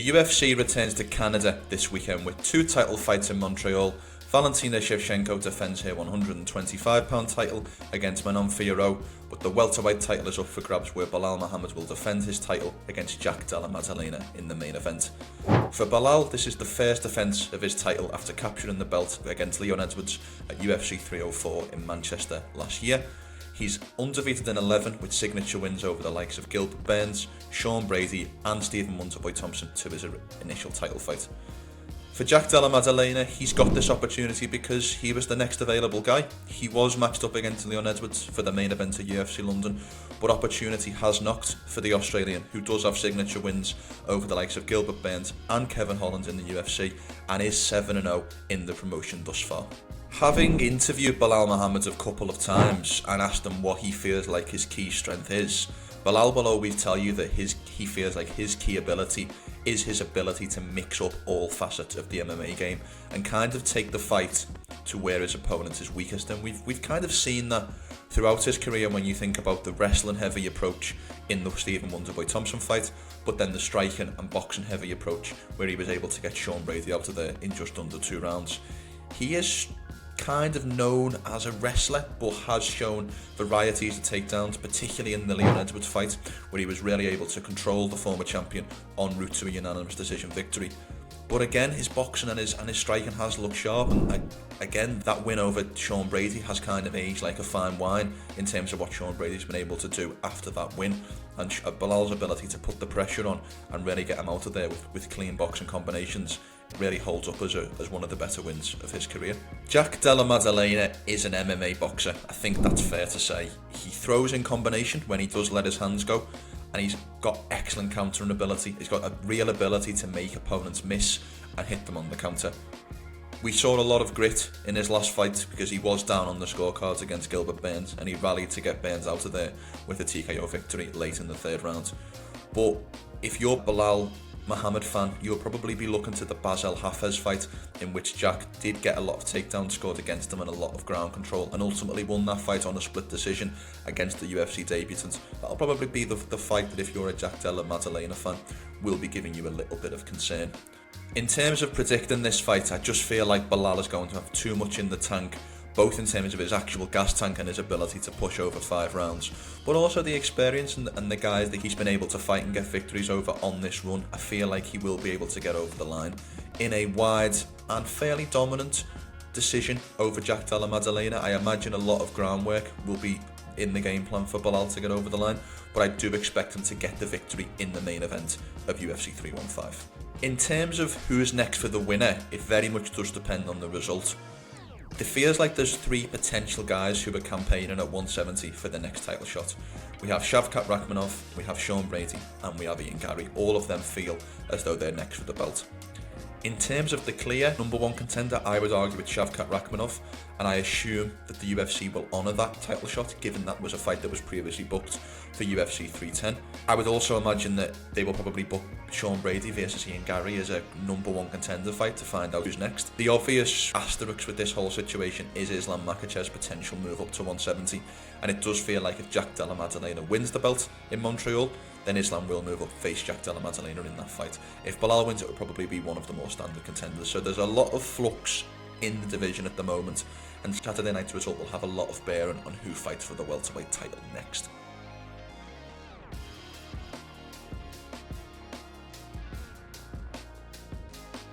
The UFC returns to Canada this weekend with 2 title fights in Montreal. Valentina Shevchenko defends her £125 title against Manon Fiorot, but the welterweight title is up for grabs where Belal Muhammad will defend his title against Jack Della Maddalena in the main event. For Belal, this is the first defence of his title after capturing the belt against Leon Edwards at UFC 304 in Manchester last year. He's undefeated in 11 with signature wins over the likes of Gilbert Burns, Sean Brady and Stephen Wonderboy Thompson to his initial title fight. For Jack Della Maddalena, he's got this opportunity because he was the next available guy. He was matched up against Leon Edwards for the main event at UFC London, but opportunity has knocked for the Australian, who does have signature wins over the likes of Gilbert Burns and Kevin Holland in the UFC and is 7-0 in the promotion thus far. Having interviewed Belal Muhammad a couple of times and asked him what he feels like his key strength is, Belal will always tell you that he feels like his key ability is his ability to mix up all facets of the MMA game and kind of take the fight to where his opponent is weakest. And we've kind of seen that throughout his career when you think about the wrestling heavy approach in the Stephen Wonderboy Thompson fight, but then the striking and boxing heavy approach where he was able to get Sean Brady out of there in just under 2 rounds. He is kind of known as a wrestler, but has shown varieties of takedowns, particularly in the Leon Edwards fight, where he was really able to control the former champion en route to a unanimous decision victory. But again, his boxing and his striking has looked sharp, and again, that win over Sean Brady has kind of aged like a fine wine in terms of what Sean Brady's been able to do after that win, and Belal's ability to put the pressure on and really get him out of there with clean boxing combinations really holds up as one of the better wins of his career. Jack Della Maddalena is an MMA boxer. I think that's fair to say. He throws in combination when he does let his hands go, and he's got excellent countering ability. He's got a real ability to make opponents miss and hit them on the counter. We saw a lot of grit in his last fight because he was down on the scorecards against Gilbert Burns, and he rallied to get Burns out of there with a TKO victory late in the 3rd round. But if you're Belal Muhammad fan, you'll probably be looking to the Basel Hafez fight, in which Jack did get a lot of takedowns scored against him and a lot of ground control, and ultimately won that fight on a split decision against the UFC debutant. That'll probably be the fight that, if you're a Jack Della Maddalena fan, will be giving you a little bit of concern. In terms of predicting this fight, I just feel like Belal is going to have too much in the tank, both in terms of his actual gas tank and his ability to push over 5 rounds, but also the experience and the guys that he's been able to fight and get victories over on this run. I feel like he will be able to get over the line in a wide and fairly dominant decision over Jack Della Maddalena. I imagine a lot of groundwork will be in the game plan for Belal to get over the line, but I do expect him to get the victory in the main event of UFC 315. In terms of who's next for the winner, it very much does depend on the result. It feels like there's 3 potential guys who are campaigning at 170 for the next title shot. We have Shavkat Rakhmonov, we have Sean Brady, and we have Ian Garry. All of them feel as though they're next for the belt. In terms of the clear number 1 contender, I would argue with Shavkat Rakhmonov, and I assume that the UFC will honour that title shot, given that was a fight that was previously booked for UFC 310. I would also imagine that they will probably book Sean Brady versus Ian Garry as a number 1 contender fight to find out who's next. The obvious asterisk with this whole situation is Islam Makhachev's potential move up to 170, and it does feel like if Jack Della Maddalena wins the belt in Montreal, then Islam will move up, face Jack Della Maddalena in that fight. If Belal wins, it will probably be one of the more standard contenders. So there's a lot of flux in the division at the moment, and Saturday night's result will have a lot of bearing on who fights for the welterweight title next.